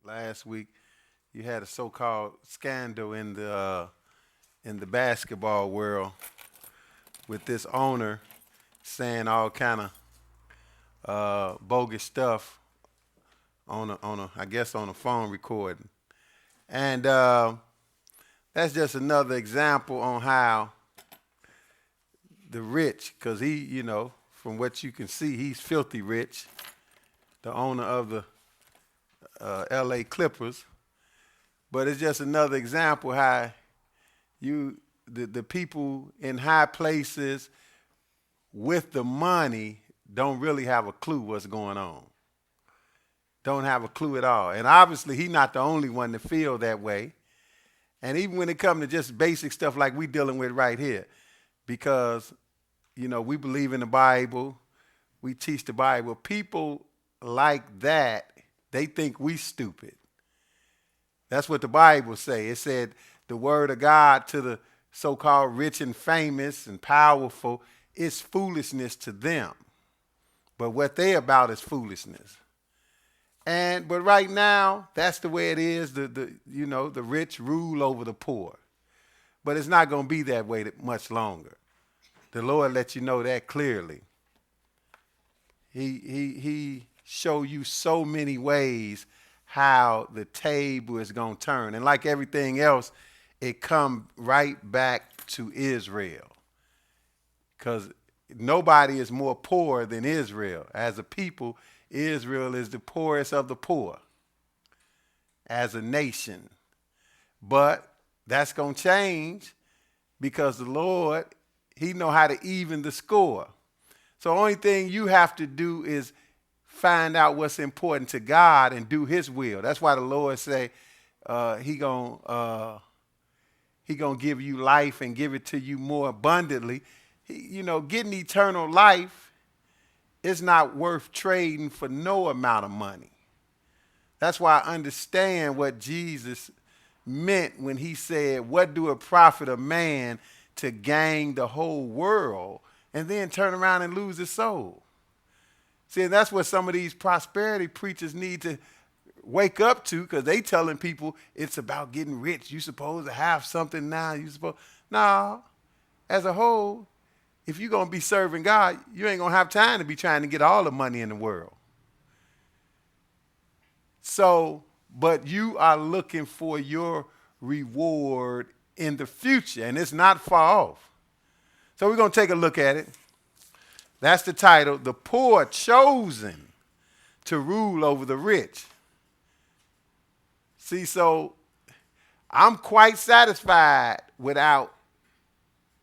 last week, you had a so-called scandal in the basketball world with this owner saying all kind of bogus stuff on a I guess on a phone recording, and that's just another example on how the rich, because from what you can see, he's filthy rich, the owner of the L.A. Clippers. But it's just another example how the people in high places with the money don't really have a clue what's going on. Don't have a clue at all. And obviously, he's not the only one to feel that way. And even when it comes to just basic stuff like we dealing with right here, because we believe in the Bible, we teach the Bible. People like that, they think we stupid. That's what the Bible say. It said the word of God to the so-called rich and famous and powerful is foolishness to them. But what they about is foolishness. But right now, that's the way it is. The rich rule over the poor. But it's not going to be that way much longer. The Lord lets you know that clearly. He show you so many ways how the table is going to turn. And like everything else, it come right back to Israel. Because nobody is more poor than Israel. As a people, Israel is the poorest of the poor as a nation. But that's going to change because the Lord, he know how to even the score. So the only thing you have to do is find out what's important to God and do his will. That's why the Lord say he gonna give you life and give it to you more abundantly. Getting eternal life is not worth trading for no amount of money. That's why I understand what Jesus meant when he said, what do it profit a man to gain the whole world and then turn around and lose his soul? See, that's what some of these prosperity preachers need to wake up to, because they telling people it's about getting rich. You supposed to have something now. No. As a whole, if you're going to be serving God, you ain't going to have time to be trying to get all the money in the world. So, but you are looking for your reward in the future, and it's not far off. So we're going to take a look at it. That's the title, The Poor Chosen to Rule Over the Rich. See, so I'm quite satisfied without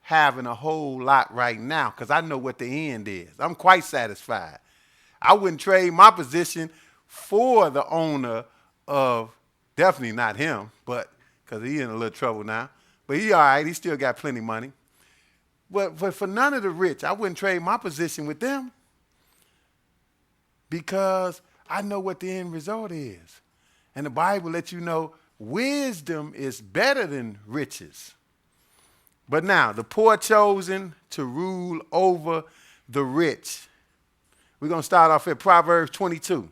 having a whole lot right now because I know what the end is. I'm quite satisfied. I wouldn't trade my position for the owner of, definitely not him, but because he's in a little trouble now. But he all right. He still got plenty of money. But for none of the rich, I wouldn't trade my position with them because I know what the end result is. And the Bible lets you know wisdom is better than riches. But now, the poor chosen to rule over the rich. We're going to start off at Proverbs 22.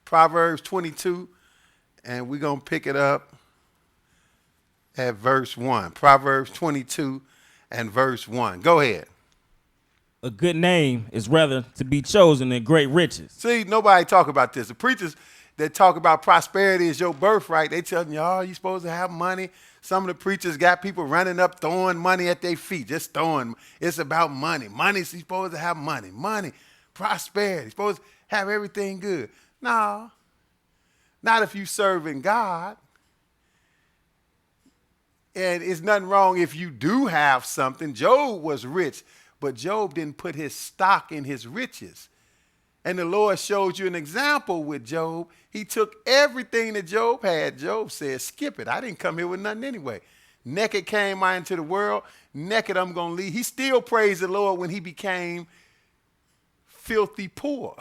Proverbs 22, and we're going to pick it up at verse 1. Proverbs 22 and verse 1. Go ahead. A good name is rather to be chosen than great riches. See, nobody talk about this. The preachers that talk about prosperity is your birthright, they telling you, oh, you're supposed to have money. Some of the preachers got people running up, throwing money at their feet, just throwing. It's about money. Money's supposed to have money. Money, prosperity. Supposed to have everything good. No, not if you serving God. And it's nothing wrong if you do have something. Job was rich, but Job didn't put his stock in his riches. And the Lord showed you an example with Job. He took everything that Job had. Job said, skip it. I didn't come here with nothing anyway. Naked came I into the world. Naked I'm going to leave. He still praised the Lord when he became filthy poor.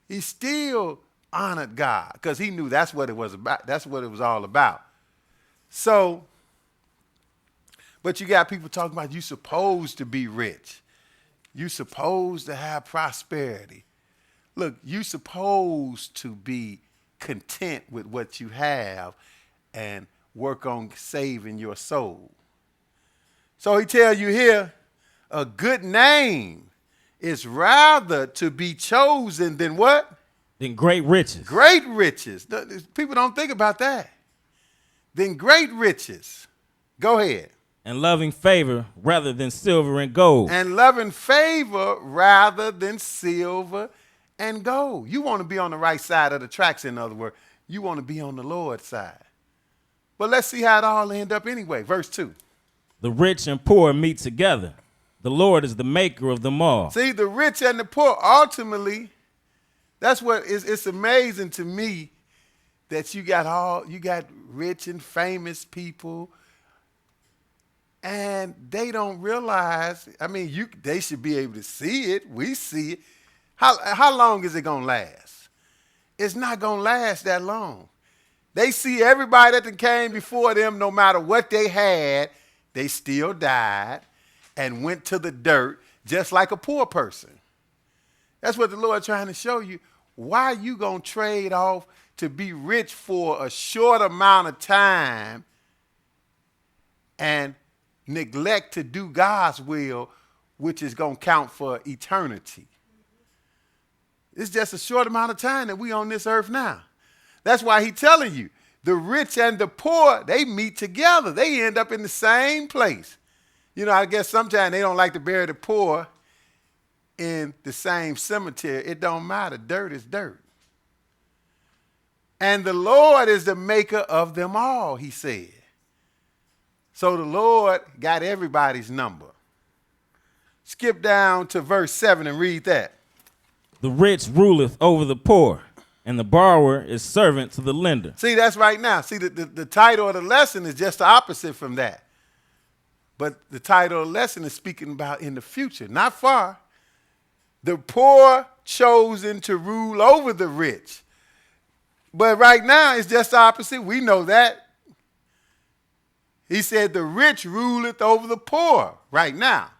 He still honored God because he knew that's what it was about. That's what it was all about. So, but you got people talking about you supposed to be rich. You supposed to have prosperity. Look, you supposed to be content with what you have and work on saving your soul. So he tells you here, a good name is rather to be chosen than what? Than great riches. Great riches. People don't think about that. Than great riches. Go ahead. And loving favor rather than silver and gold. And loving favor rather than silver and gold. You want to be on the right side of the tracks, in other words. You want to be on the Lord's side. But let's see how it all end up anyway. Verse 2. The rich and poor meet together. The Lord is the maker of them all. See, the rich and the poor, ultimately, that's what it's amazing to me that you got rich and famous people, and they don't realize, I mean, they should be able to see it. We see it. How long is it going to last? It's not going to last that long. They see everybody that came before them, no matter what they had, they still died and went to the dirt just like a poor person. That's what the Lord trying to show you. Why are you going to trade off to be rich for a short amount of time and neglect to do God's will, which is going to count for eternity? It's just a short amount of time that we on this earth now. That's why he's telling you, the rich and the poor, they meet together. They end up in the same place. You know, I guess sometimes they don't like to bury the poor in the same cemetery. It don't matter. Dirt is dirt. And the Lord is the maker of them all, he said. So the Lord got everybody's number. Skip down to verse 7 and read that. The rich ruleth over the poor, and the borrower is servant to the lender. See, that's right now. See, the title of the lesson is just the opposite from that. But the title of the lesson is speaking about in the future, not far. The poor chosen to rule over the rich. But right now, it's just the opposite. We know that. He said, the rich ruleth over the poor right now.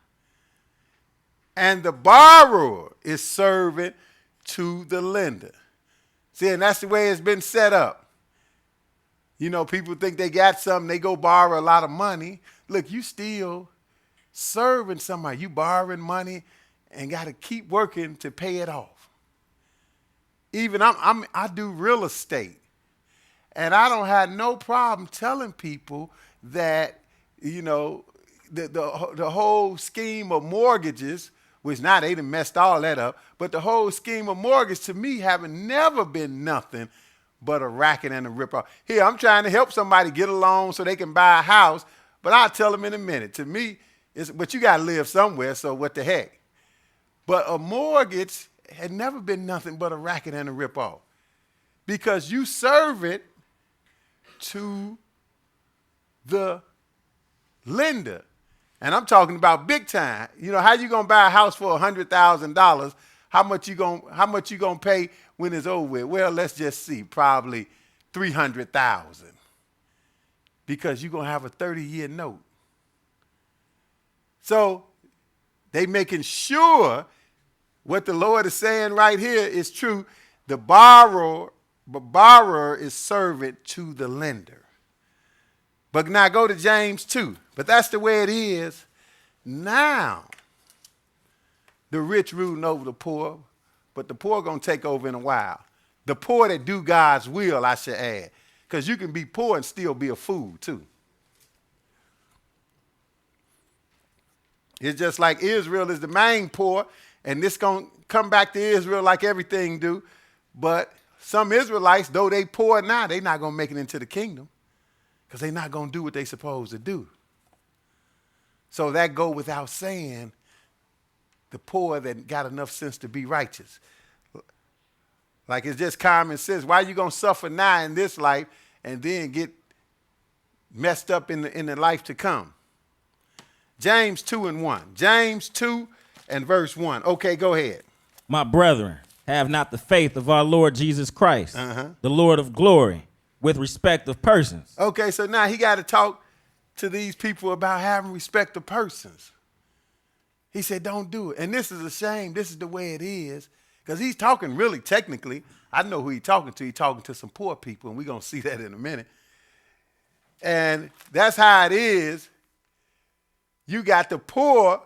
And the borrower is servant to the lender. See, and that's the way it's been set up. You know, people think they got something, they go borrow a lot of money. Look, you still serving somebody. You borrowing money and got to keep working to pay it off. Even I do real estate, and I don't have no problem telling people that, you know, the whole scheme of mortgages, which now they done messed all that up, but the whole scheme of mortgage to me haven't never been nothing but a racket and a ripoff. Here, I'm trying to help somebody get a loan so they can buy a house, but I'll tell them in a minute. To me, but you got to live somewhere, so what the heck? But a mortgage had never been nothing but a racket and a ripoff, because you serve it to the lender. And I'm talking about big time. You know, how you gonna buy a house for $100,000? How much you gonna pay when it's over with? Well, let's just see, probably $300,000, because you're gonna have a 30-year note. So they making sure what the Lord is saying right here is true. The borrower is servant to the lender. But now go to James 2. But that's the way it is now. The rich ruling over the poor, but the poor going to take over in a while. The poor that do God's will, I should add, because you can be poor and still be a fool too. It's just like Israel is the main poor, and this going to come back to Israel like everything do. But some Israelites, though they poor now, they not going to make it into the kingdom, because they're not going to do what they supposed to do. So that go without saying, the poor that got enough sense to be righteous. Like, it's just common sense. Why are you going to suffer now in this life and then get messed up in the life to come? James 2:1. James 2 and verse 1. Okay, go ahead. My brethren, have not the faith of our Lord Jesus Christ, the Lord of glory, with respect of persons. Okay, so now he got to talk to these people about having respect of persons. He said, don't do it. And this is a shame. This is the way it is, Because he's talking really technically. I know who he's talking to. He's talking to some poor people, and we're going to see that in a minute. And that's how it is. You got the poor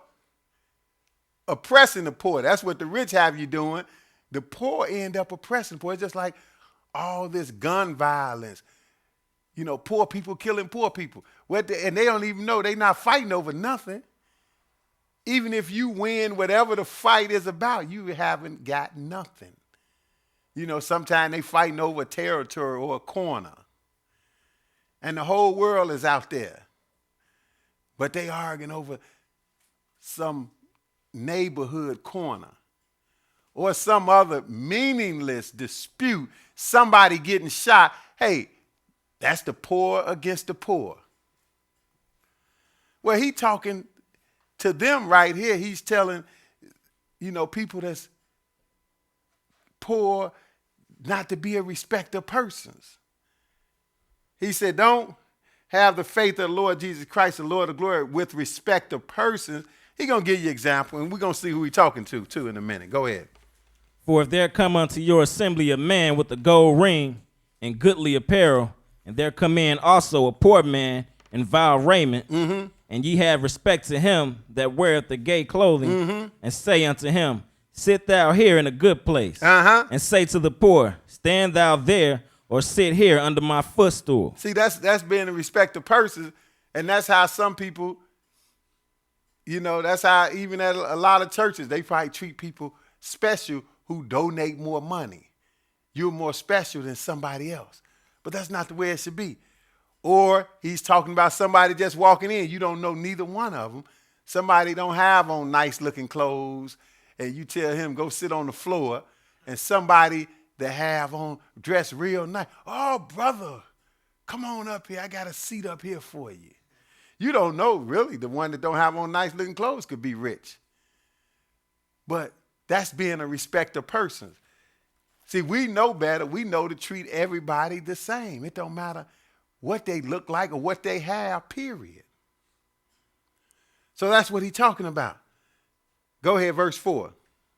oppressing the poor. That's what the rich have you doing. The poor end up oppressing poor. It's just like all this gun violence. You know, poor people killing poor people. And they don't even know. They're not fighting over nothing. Even if you win whatever the fight is about, you haven't got nothing. You know, sometimes they fighting over a territory or a corner. And the whole world is out there. But they arguing over some neighborhood corner or some other meaningless dispute, somebody getting shot. Hey, that's the poor against the poor. Well, he talking to them right here. He's telling, you know, people that's poor not to be a respecter of persons. He said, don't have the faith of the Lord Jesus Christ, the Lord of glory, with respect of persons. He's going to give you an example, and we're going to see who he's talking to, too, in a minute. Go ahead. For if there come unto your assembly a man with a gold ring and goodly apparel, and there come in also a poor man in vile raiment, and ye have respect to him that weareth the gay clothing, and say unto him, sit thou here in a good place, and say to the poor, stand thou there, or sit here under my footstool. See, that's being a respect of persons, and that's how some people, you know, that's how even at a lot of churches, they probably treat people special who donate more money. You're more special than somebody else. But that's not the way it should be. Or he's talking about somebody just walking in. You don't know neither one of them. Somebody don't have on nice looking clothes, and you tell him go sit on the floor, and somebody that have on dressed real nice. Oh, brother, come on up here. I got a seat up here for you. You don't know, really. The one that don't have on nice looking clothes could be rich. But that's being a respect of persons. See, we know better. We know to treat everybody the same. It don't matter what they look like or what they have, period. So that's what he's talking about. Go ahead, verse 4.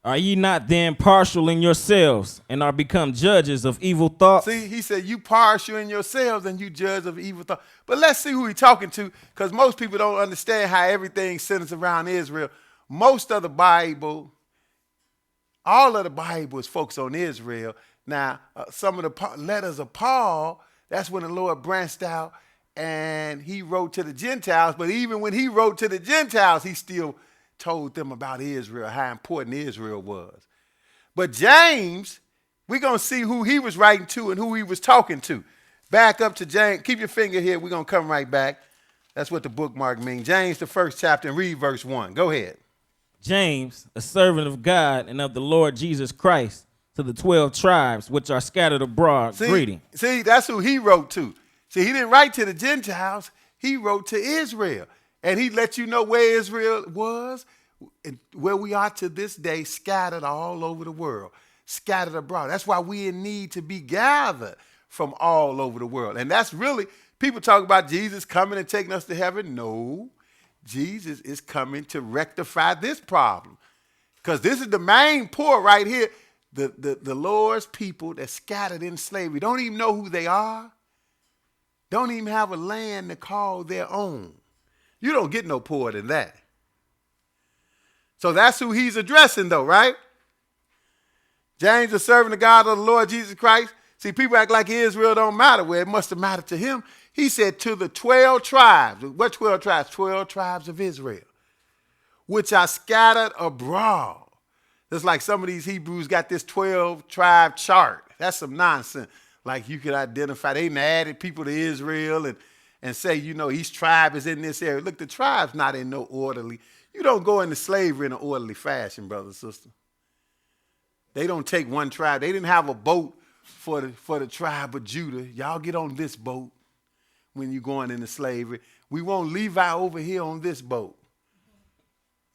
Are ye not then partial in yourselves, and are become judges of evil thoughts? See, he said you partial in yourselves and you judge of evil thoughts. But let's see who he's talking to, because most people don't understand how everything centers around Israel. Most of the Bible, all of the Bible is focused on Israel. Now, some of the letters of Paul, that's when the Lord branched out and he wrote to the Gentiles. But even when he wrote to the Gentiles, he still told them about Israel, how important Israel was. But James, we're going to see who he was writing to and who he was talking to. Back up to James. Keep your finger here. We're going to come right back. That's what the bookmark means. James, the first chapter, and read verse 1. Go ahead. James, a servant of God and of the Lord Jesus Christ, to the 12 tribes which are scattered abroad, greeting. See, that's who he wrote to. See, he didn't write to the Gentiles. He wrote to Israel. And he let you know where Israel was, and where we are to this day, scattered all over the world, scattered abroad. That's why we in need to be gathered from all over the world. And that's really, people talk about Jesus coming and taking us to heaven. No, Jesus is coming to rectify this problem. Because this is the main poor right here. The Lord's people that scattered in slavery don't even know who they are. Don't even have a land to call their own. You don't get no poorer than that. So that's who he's addressing, though, right? James, a servant of God of the Lord Jesus Christ. See, people act like Israel don't matter. Well, it must have mattered to him. He said to the 12 tribes. What 12 tribes? 12 tribes of Israel, which are scattered abroad. Just like some of these Hebrews got this 12 tribe chart. That's some nonsense. Like you could identify, they added people to Israel and say, you know, each tribe is in this area. Look, the tribe's not in no orderly. You don't go into slavery in an orderly fashion, brother and sister. They don't take one tribe. They didn't have a boat for the tribe of Judah. Y'all get on this boat when you're going into slavery. We want Levi over here on this boat.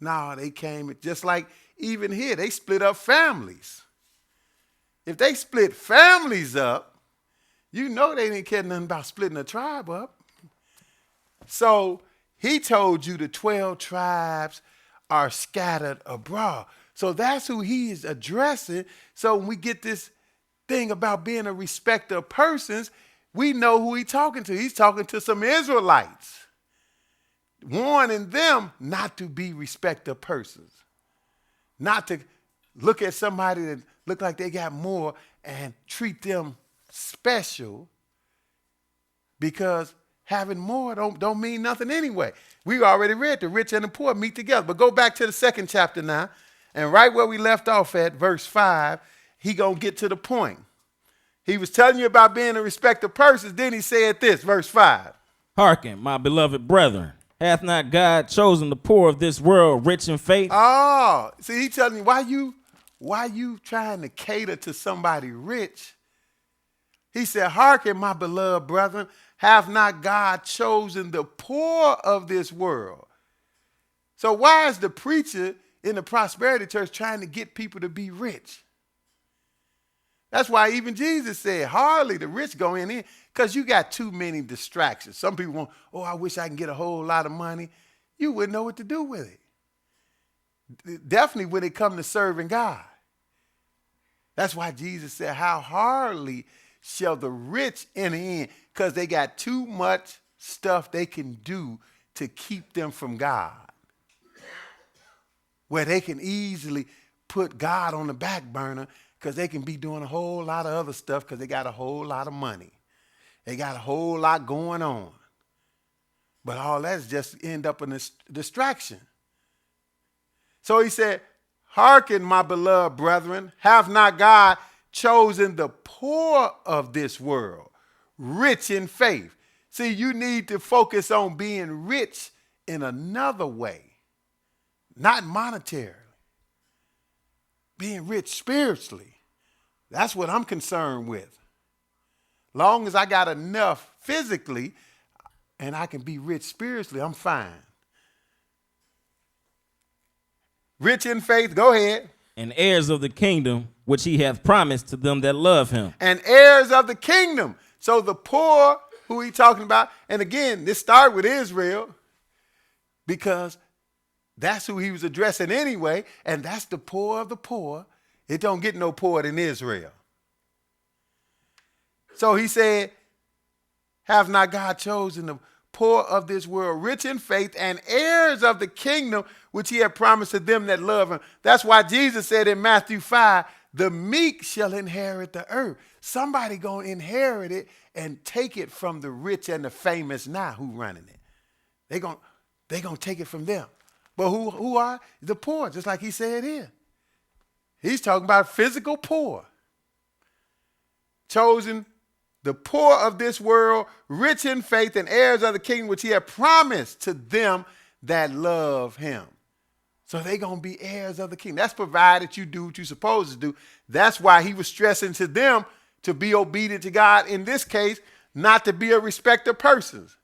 No, they came, just like even here, they split up families. If they split families up, you know they didn't care nothing about splitting a tribe up. So he told you the 12 tribes are scattered abroad. So that's who he is addressing. So when we get this thing about being a respecter of persons, we know who he's talking to. He's talking to some Israelites, warning them not to be respecter of persons, not to look at somebody that look like they got more and treat them special, because having more don't mean nothing anyway. We already read the rich and the poor meet together. But go back to the second chapter now, and right where we left off at, verse 5, he going to get to the point. He was telling you about being a respecter of persons. Then he said this, verse 5. Hearken, my beloved brethren, hath not God chosen the poor of this world rich in faith? Oh, see, he telling you, why you trying to cater to somebody rich? He said, hearken, my beloved brethren, have not God chosen the poor of this world? So why is the preacher in the prosperity church trying to get people to be rich? That's why even Jesus said, hardly the rich go in, because you got too many distractions. Some people want, oh, I wish I can get a whole lot of money. You wouldn't know what to do with it. Definitely when it comes to serving God. That's why Jesus said, how hardly shall the rich enter in, because they got too much stuff they can do to keep them from God, where they can easily put God on the back burner, because they can be doing a whole lot of other stuff because they got a whole lot of money. They got a whole lot going on. But all that's just end up in a distraction. So he said, hearken, my beloved brethren, have not God chosen the poor of this world rich in faith? See, you need to focus on being rich in another way, not monetarily. Being rich spiritually. That's what I'm concerned with. Long as I got enough physically and I can be rich spiritually, I'm fine. Rich in faith, go ahead. And heirs of the kingdom which he hath promised to them that love him. And heirs of the kingdom. So the poor, who he talking about, and again, this started with Israel, because that's who he was addressing anyway, and that's the poor of the poor. It don't get no poorer than Israel. So he said, have not God chosen the poor of this world rich in faith and heirs of the kingdom which he had promised to them that love him? That's why Jesus said in Matthew 5, the meek shall inherit the earth. Somebody going to inherit it and take it from the rich and the famous now who running it. They going to take it from them. But who are the poor, just like he said here. He's talking about physical poor. Chosen the poor of this world, rich in faith and heirs of the kingdom, which he had promised to them that love him. So they're going to be heirs of the kingdom. That's provided you do what you're supposed to do. That's why he was stressing to them to be obedient to God. In this case, not to be a respecter of persons.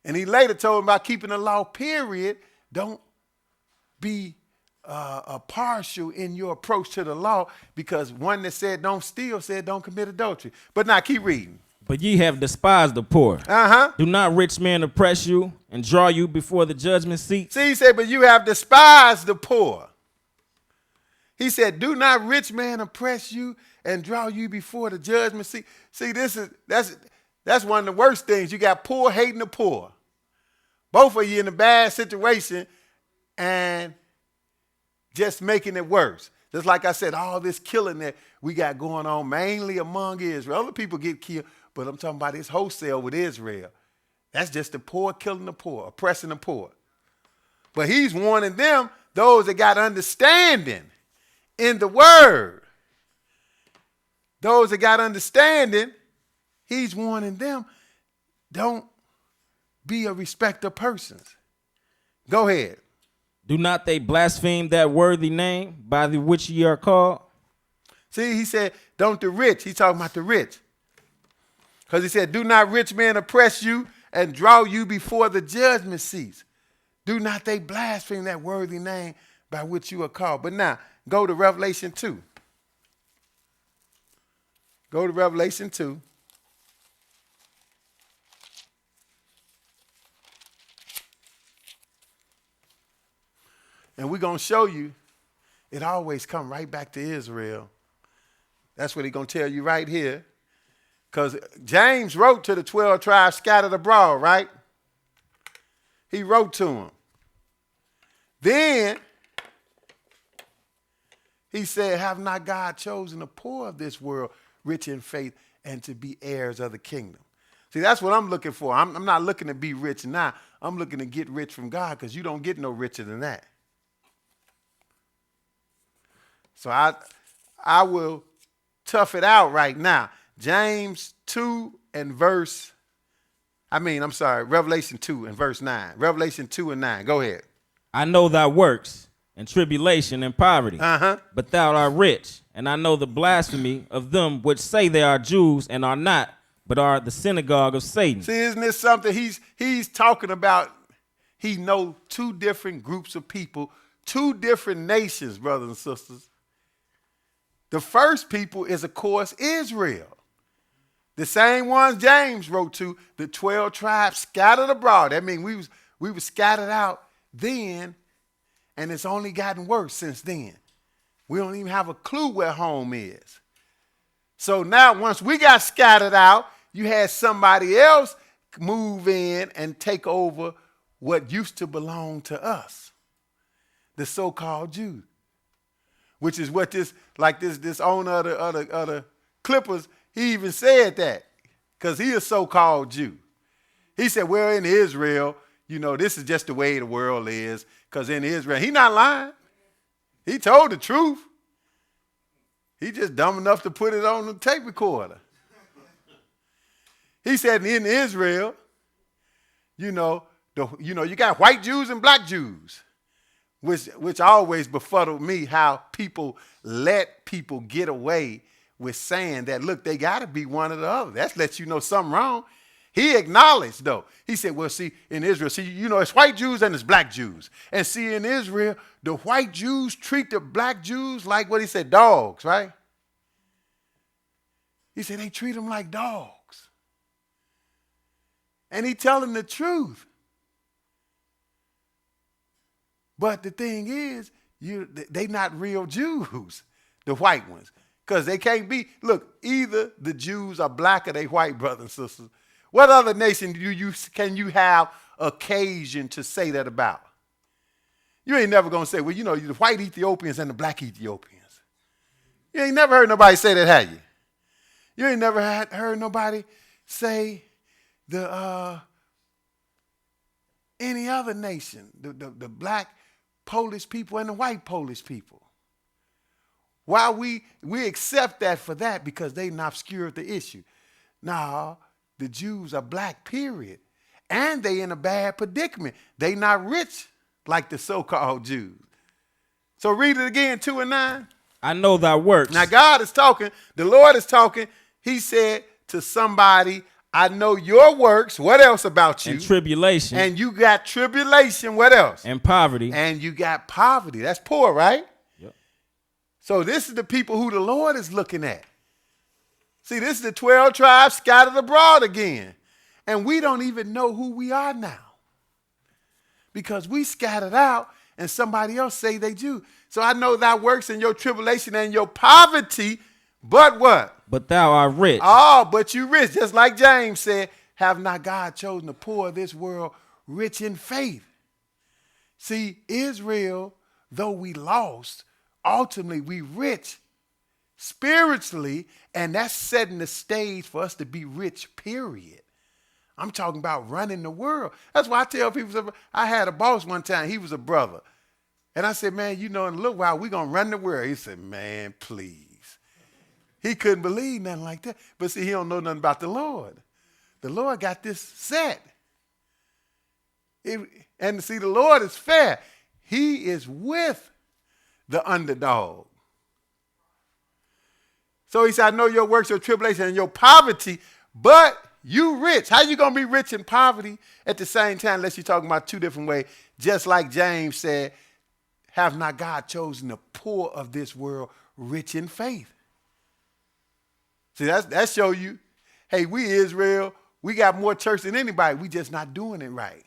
And he later told him about keeping the law, period. Don't be partial in your approach to the law, because one that said don't steal said don't commit adultery. But now keep reading. But ye have despised the poor. Do not rich men oppress you and draw you before the judgment seat? See, he said, but you have despised the poor. He said, do not rich man oppress you and draw you before the judgment seat. See, that's one of the worst things. You got poor hating the poor. Both of you in a bad situation and just making it worse. Just like I said, all this killing that we got going on, mainly among Israel. Other people get killed, but I'm talking about this wholesale with Israel. That's just the poor killing the poor, oppressing the poor. But he's warning them, those that got understanding in the word. Those that got understanding, he's warning them, don't be a respecter of persons. Go ahead. Do not they blaspheme that worthy name by the which ye are called? See, he said, don't the rich. He's talking about the rich. Because he said, do not rich men oppress you and draw you before the judgment seats. Do not they blaspheme that worthy name by which you are called. But now, go to Revelation 2. Go to Revelation 2. And we're going to show you it always come right back to Israel. That's what he's going to tell you right here. Because James wrote to the 12 tribes scattered abroad, right? He wrote to them. Then he said, have not God chosen the poor of this world, rich in faith, and to be heirs of the kingdom? See, that's what I'm looking for. I'm not looking to be rich now. I'm looking to get rich from God, because you don't get no richer than that. So I will tough it out right now. James 2 and Revelation 2 and verse 9. Revelation 2 and 9. Go ahead. I know thy works and tribulation and poverty, Uh-huh. but thou art rich. And I know the blasphemy of them which say they are Jews and are not, but are the synagogue of Satan. See, isn't this something he's talking about? He know two different groups of people, two different nations, brothers and sisters. The first people is, of course, Israel. The same ones James wrote to, the 12 tribes scattered abroad. That means we were scattered out then, and it's only gotten worse since then. We don't even have a clue where home is. So now once we got scattered out, you had somebody else move in and take over what used to belong to us, the so-called Jews, which is what this owner of the Clippers, he even said that, because he is so-called Jew. He said, well, in Israel, this is just the way the world is, because in Israel, he not lying. He told the truth. He just dumb enough to put it on the tape recorder. He said in Israel, you got white Jews and black Jews, which always befuddled me, how people let people get away with saying that, look, they got to be one or the other. That lets you know something wrong. He acknowledged, though. He said, well, see, in Israel, it's white Jews and it's black Jews. And see, in Israel, the white Jews treat the black Jews like what he said, dogs, right? He said they treat them like dogs. And he telling the truth. But the thing is, they not real Jews, the white ones. Because they can't be, look, either the Jews are black or they white, brothers and sisters. What other nation can you have occasion to say that about? You ain't never going to say, well, the white Ethiopians and the black Ethiopians. You ain't never heard nobody say that, have you? You ain't never heard nobody say any other nation, the black Polish people and the white Polish people. Why we accept that for that? Because they obscured the issue. Now, the Jews are black, period. And they in a bad predicament. They not rich like the so-called Jews. So read it again, 2 and 9. I know thy works. Now God is talking. The Lord is talking. He said to somebody, I know your works. What else about you? And tribulation. And you got tribulation. What else? And poverty. And you got poverty. That's poor, right? Yep. So this is the people who the Lord is looking at. See, this is the 12 tribes scattered abroad again. And we don't even know who we are now, because we scattered out and somebody else say they Jew. So I know thy works and your tribulation and your poverty, but what? But thou art rich. Oh, but you rich. Just like James said, have not God chosen the poor of this world rich in faith? See, Israel, though we lost, ultimately we rich spiritually, and that's setting the stage for us to be rich, period. I'm talking about running the world. That's why I tell people, I had a boss one time, he was a brother. And I said, man, in a little while, we're going to run the world. He said, man, please. He couldn't believe nothing like that. But see, he don't know nothing about the Lord. The Lord got this set. And see, the Lord is fair. He is with the underdog. So he said, I know your works, your tribulation, and your poverty, but you rich. How you going to be rich in poverty at the same time, unless you're talking about two different ways? Just like James said, have not God chosen the poor of this world rich in faith? See, that show you, hey, we Israel, we got more church than anybody. We just not doing it right.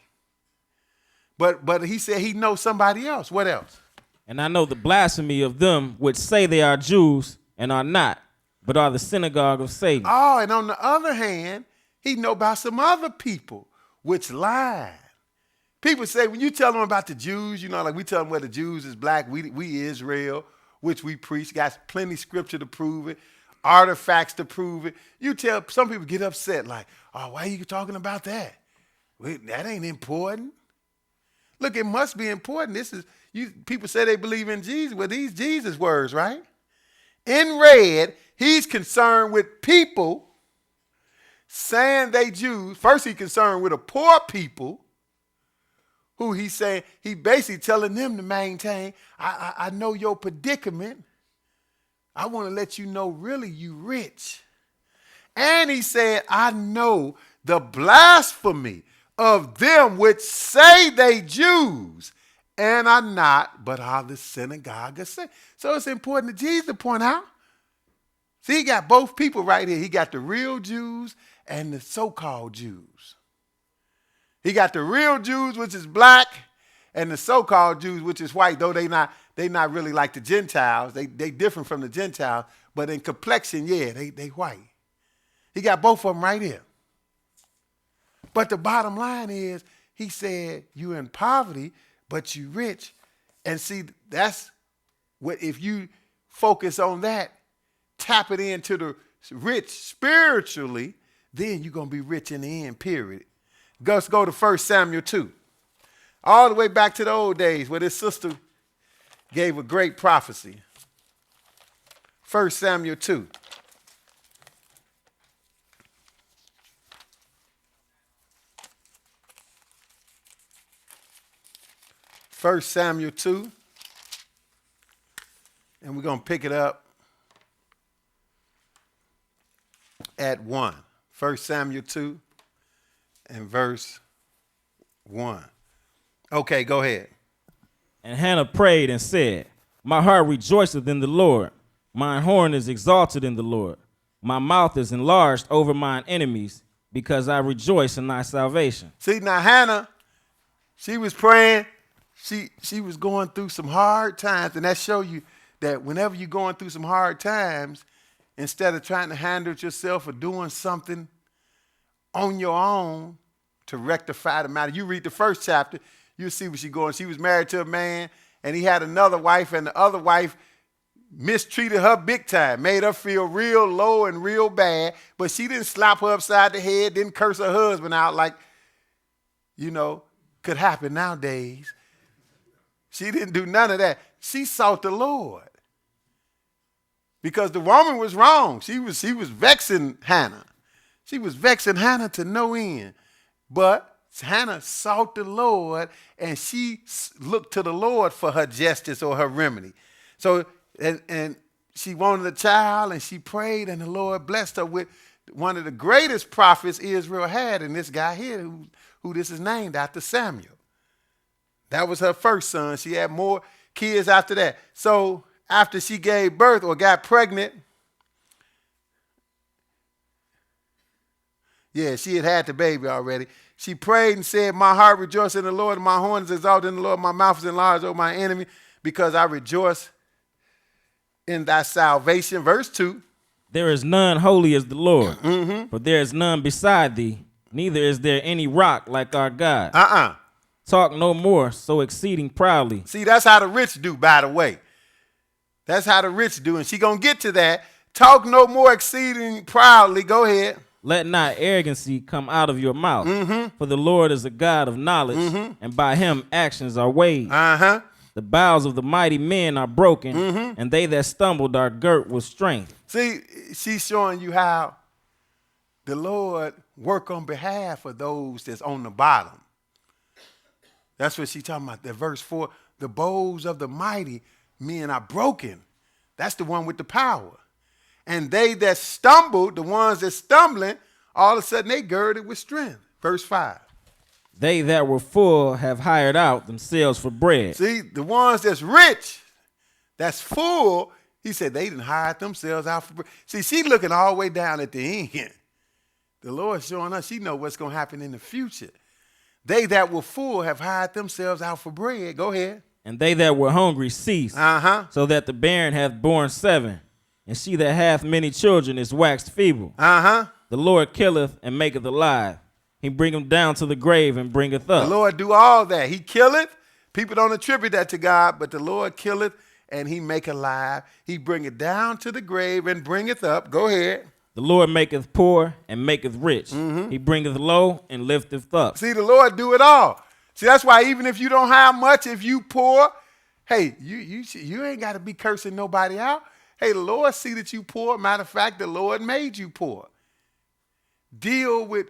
But he said he knows somebody else. What else? And I know the blasphemy of them which say they are Jews and are not, but are the synagogue of Satan. Oh, and on the other hand, he know about some other people which lied. People say, when you tell them about the Jews, you know, like we tell them where the Jews is black, we Israel, which we preach, got plenty of scripture to prove it, artifacts to prove it. You tell, some people get upset like, oh, why are you talking about that? Wait, that ain't important. Look, it must be important. This is, people say they believe in Jesus. Well, these Jesus words, right? In red, he's concerned with people saying they Jews. First, he's concerned with a poor people who he's saying, he basically telling them to maintain, I know your predicament. I want to let you know really you rich. And he said, I know the blasphemy of them which say they Jews and are not, but are the synagogue of Satan. So it's important to Jesus to point out. See, he got both people right here. He got the real Jews and the so-called Jews. He got the real Jews, which is black, and the so-called Jews, which is white, though they not really like the Gentiles. They different from the Gentiles, but in complexion, yeah, they white. He got both of them right here. But the bottom line is, he said, you in poverty, but you rich. And see, that's what, if you focus on that, tap it into the rich spiritually, then you're going to be rich in the end, period. Let's go to 1 Samuel 2. All the way back to the old days where this sister gave a great prophecy. 1 Samuel 2. First Samuel 2, and we're going to pick it up at 1. 1 Samuel 2 and verse 1. Okay, go ahead. And Hannah prayed and said, my heart rejoiceth in the Lord. Mine horn is exalted in the Lord. My mouth is enlarged over mine enemies, because I rejoice in thy salvation. See, now Hannah, she was praying. She was going through some hard times, and that show you that whenever you're going through some hard times, instead of trying to handle it yourself or doing something on your own to rectify the matter. You read the first chapter, you'll see where she's going. She was married to a man, and he had another wife, and the other wife mistreated her big time, made her feel real low and real bad, but she didn't slap her upside the head, didn't curse her husband out like, you know, could happen nowadays. She didn't do none of that. She sought the Lord. Because the woman was wrong. She was vexing Hannah. She was vexing Hannah to no end. But Hannah sought the Lord, and she looked to the Lord for her justice or her remedy. So, and she wanted a child, and she prayed, and the Lord blessed her with one of the greatest prophets Israel had, and this guy here, who this is named after, Samuel. That was her first son. She had more kids after that. So after she gave birth or got pregnant, yeah, she had the baby already. She prayed and said, my heart rejoices in the Lord, and my horn is exalted in the Lord. My mouth is enlarged over my enemy, because I rejoice in thy salvation. Verse 2. There is none holy as the Lord, for there is none beside thee, neither is there any rock like our God. Talk no more so exceeding proudly. See, that's how the rich do, by the way. That's how the rich do, and she going to get to that. Talk no more exceeding proudly. Go ahead. Let not arrogancy come out of your mouth, for the Lord is a God of knowledge, and by him actions are weighed. The bowels of the mighty men are broken, and they that stumbled are girt with strength. See, she's showing you how the Lord work on behalf of those that's on the bottom. That's what she's talking about. That verse 4, the bows of the mighty men are broken. That's the one with the power. And they that stumbled, the ones that stumbling, all of a sudden they girded with strength. Verse 5. They that were full have hired out themselves for bread. See, the ones that's rich, that's full, he said they didn't hire themselves out for bread. See, she looking all the way down at the end. The Lord's showing us she know what's going to happen in the future. They that were full have hired themselves out for bread. Go ahead. And they that were hungry ceased, so that the barren hath borne 7, and she that hath many children is waxed feeble. The Lord killeth and maketh alive. He bringeth down to the grave and bringeth up. The Lord do all that. He killeth. People don't attribute that to God, but the Lord killeth and he make alive. He bringeth down to the grave and bringeth up. Go ahead. The Lord maketh poor and maketh rich. He bringeth low and lifteth up. See, the Lord do it all. See, that's why even if you don't have much, if you poor, hey, you ain't got to be cursing nobody out. Hey, the Lord see that you poor. Matter of fact, the Lord made you poor. Deal with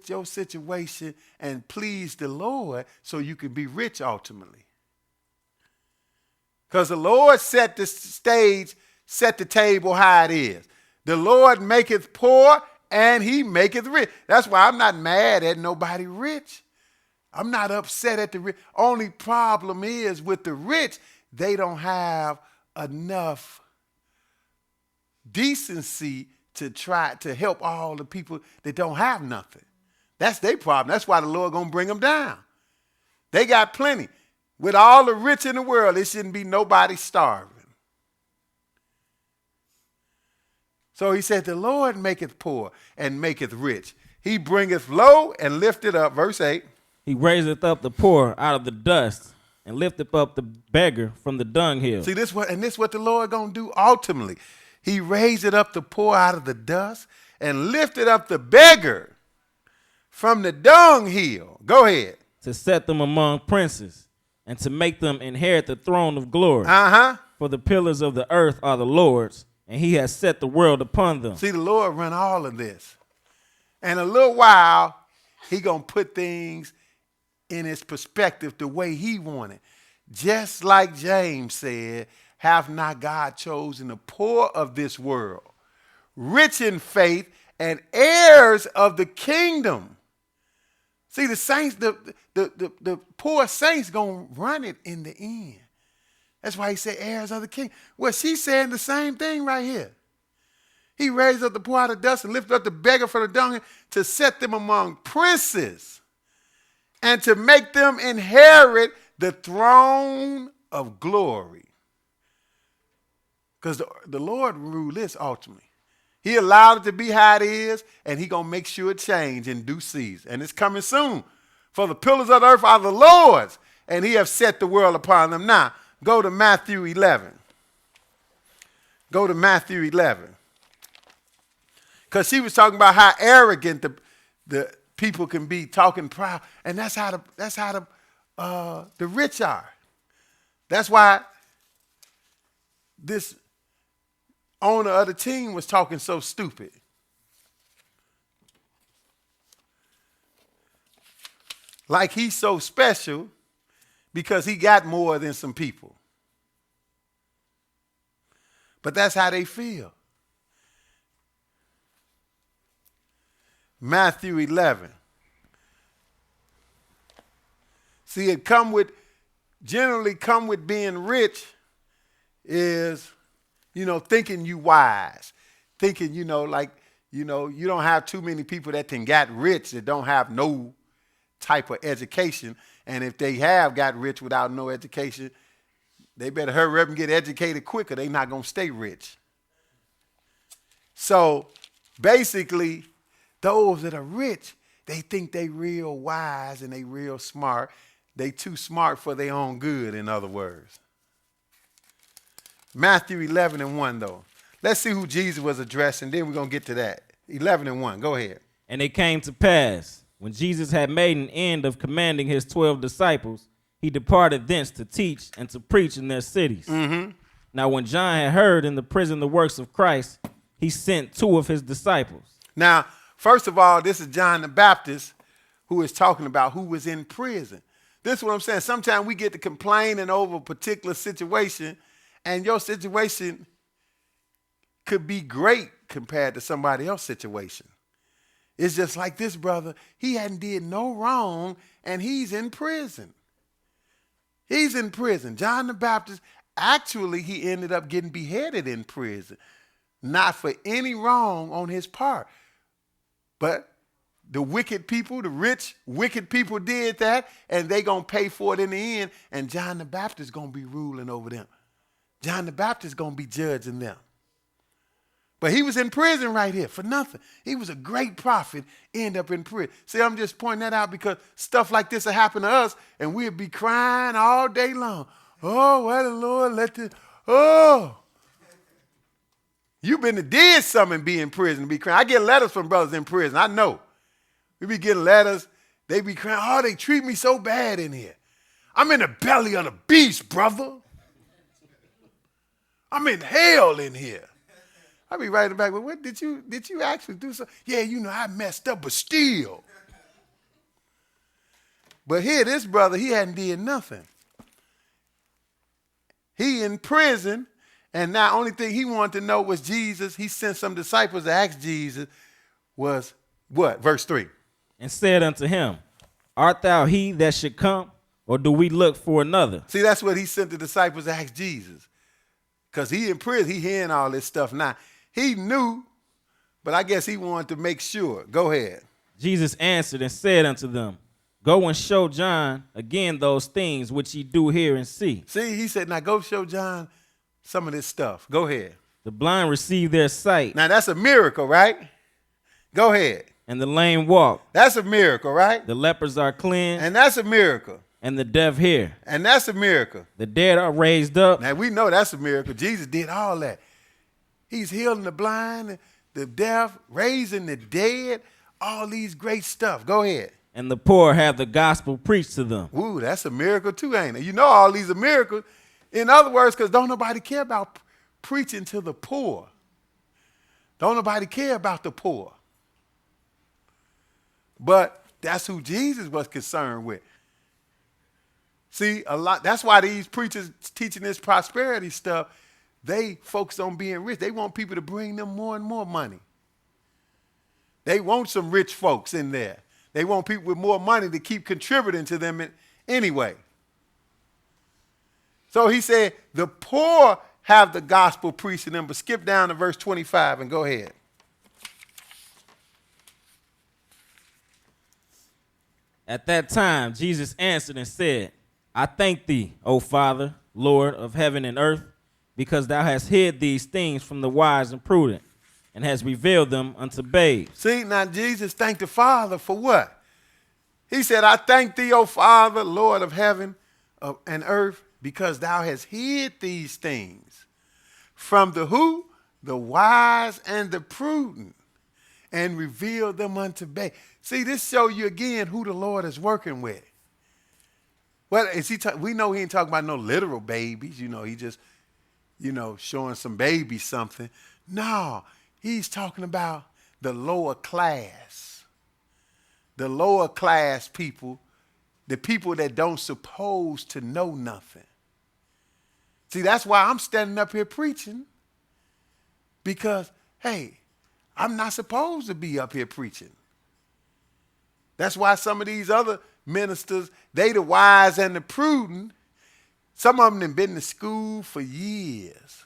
your situation and please the Lord so you can be rich ultimately. Because the Lord set the stage, set the table how it is. The Lord maketh poor and he maketh rich. That's why I'm not mad at nobody rich. I'm not upset at the rich. Only problem is with the rich, they don't have enough decency to try to help all the people that don't have nothing. That's their problem. That's why the Lord gonna bring them down. They got plenty. With all the rich in the world, it shouldn't be nobody starving. So he said, the Lord maketh poor and maketh rich. He bringeth low and lifteth up. Verse 8. He raiseth up the poor out of the dust and lifteth up the beggar from the dunghill. See, this what the Lord gonna do ultimately. He raised up the poor out of the dust and lifted up the beggar from the dunghill. Go ahead. To set them among princes and to make them inherit the throne of glory. For the pillars of the earth are the Lord's, and he has set the world upon them. See, the Lord run all of this. And a little while, he gonna put things in his perspective the way he wanted. Just like James said, have not God chosen the poor of this world, rich in faith and heirs of the kingdom? See, the saints, the poor saints gonna run it in the end. That's why he said heirs of the king. Well, she's saying the same thing right here. He raised up the poor out of dust and lifted up the beggar from the dung to set them among princes and to make them inherit the throne of glory. Because the Lord ruled this ultimately. He allowed it to be how it is, and he going to make sure it change in due season. And it's coming soon. For the pillars of the earth are the Lord's, and he have set the world upon them. Now, go to Matthew 11. Go to Matthew 11. Because she was talking about how arrogant the people can be, talking proud. And that's how the rich are. That's why this owner of the team was talking so stupid. Like he's so special because he got more than some people. But that's how they feel. Matthew 11. See, generally come with being rich is, thinking you wise. Thinking, you don't have too many people that can get rich that don't have no type of education. And if they have got rich without no education, they better hurry up and get educated quicker. They're not going to stay rich. So basically, those that are rich, they think they real wise and they real smart. They too smart for their own good, in other words. Matthew 11:1, though. Let's see who Jesus was addressing, then we're going to get to that. 11:1, go ahead. And it came to pass, when Jesus had made an end of commanding his 12 disciples, he departed thence to teach and to preach in their cities. Now when John had heard in the prison the works of Christ, he sent 2 of his disciples. Now, first of all, this is John the Baptist who is talking about who was in prison. This is what I'm saying. Sometimes we get to complaining over a particular situation, and your situation could be great compared to somebody else's situation. It's just like this brother. He hadn't did no wrong, and he's in prison. He's in prison. John the Baptist, actually, he ended up getting beheaded in prison. Not for any wrong on his part. But The wicked people, the rich, wicked people did that, and they going to pay for it in the end, and John the Baptist going to be ruling over them. John the Baptist going to be judging them. But he was in prison right here for nothing. He was a great prophet, end up in prison. See, I'm just pointing that out because stuff like this will happen to us, and we'll be crying all day long. Oh, why the Lord let this, oh. You've been to did something and be in prison and be crying. I get letters from brothers in prison. I know. We be getting letters. They be crying, oh, they treat me so bad in here. I'm in the belly of the beast, brother. I'm in hell in here. I be writing back, well, what did you actually do something? Yeah, you know, I messed up, but still. But here, this brother, he hadn't did nothing. He in prison, and now only thing he wanted to know was Jesus. He sent some disciples to ask Jesus was what? Verse 3. And said unto him, art thou he that should come, or do we look for another? See, that's what he sent the disciples to ask Jesus. Because he in prison, he hearing all this stuff. Now, he knew, but I guess he wanted to make sure. Go ahead. Jesus answered and said unto them, go and show John again those things which ye do hear and see. See, he said, now go show John some of this stuff. Go ahead. The blind receive their sight. Now, that's a miracle, right? Go ahead. And the lame walk. That's a miracle, right? The lepers are cleansed. And that's a miracle. And the deaf hear. And that's a miracle. The dead are raised up. Now, we know that's a miracle. Jesus did all that. He's healing the blind, the deaf, raising the dead, all these great stuff. Go ahead. And the poor have the gospel preached to them. Ooh, that's a miracle too, ain't it? You know all these are miracles. In other words, because don't nobody care about preaching to the poor. Don't nobody care about the poor. But that's who Jesus was concerned with. See, a lot. That's why these preachers teaching this prosperity stuff, they focus on being rich. They want people to bring them more and more money. They want some rich folks in there. They want people with more money to keep contributing to them anyway. So he said, the poor have the gospel preached to them. But skip down to verse 25 and go ahead. At that time, Jesus answered and said, I thank thee, O Father, Lord of heaven and earth, because thou hast hid these things from the wise and prudent, and hast revealed them unto babes. See, now Jesus thanked the Father for what? He said, I thank thee, O Father, Lord of heaven and earth, because thou hast hid these things from the who? The wise and the prudent, and revealed them unto babes. See, this show you again who the Lord is working with. Well, is he? We know he ain't talking about no literal babies. You know, he just, showing some babies something. No, he's talking about the lower class. The lower class people, the people that don't suppose to know nothing. See, that's why I'm standing up here preaching. Because, hey, I'm not supposed to be up here preaching. That's why some of these other ministers, they the wise and the prudent. Some of them have been to school for years.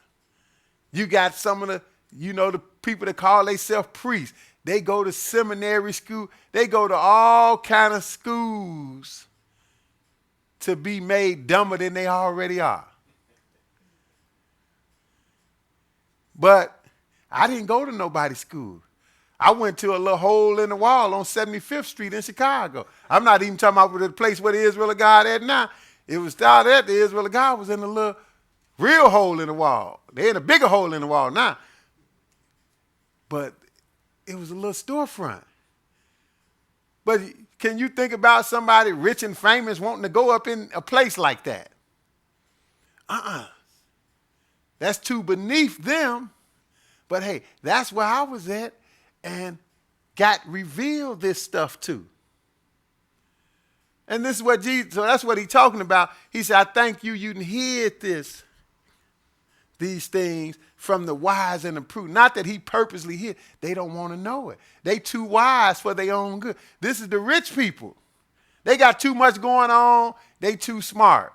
You got some of the, the people that call themselves priests. They go to seminary school. They go to all kind of schools to be made dumber than they already are. But I didn't go to nobody's school. I went to a little hole in the wall on 75th Street in Chicago. I'm not even talking about the place where the Israel of God at now. It was down there, the Israel of God was in a little real hole in the wall. They're in a bigger hole in the wall now. But it was a little storefront. But can you think about somebody rich and famous wanting to go up in a place like that? That's too beneath them. But hey, that's where I was at and got revealed this stuff too. And this is what Jesus, so that's what he's talking about. He said, I thank you, you hid these things from the wise and the prudent. Not that he purposely hid. They don't want to know it. They too wise for their own good. This is the rich people. They got too much going on. They too smart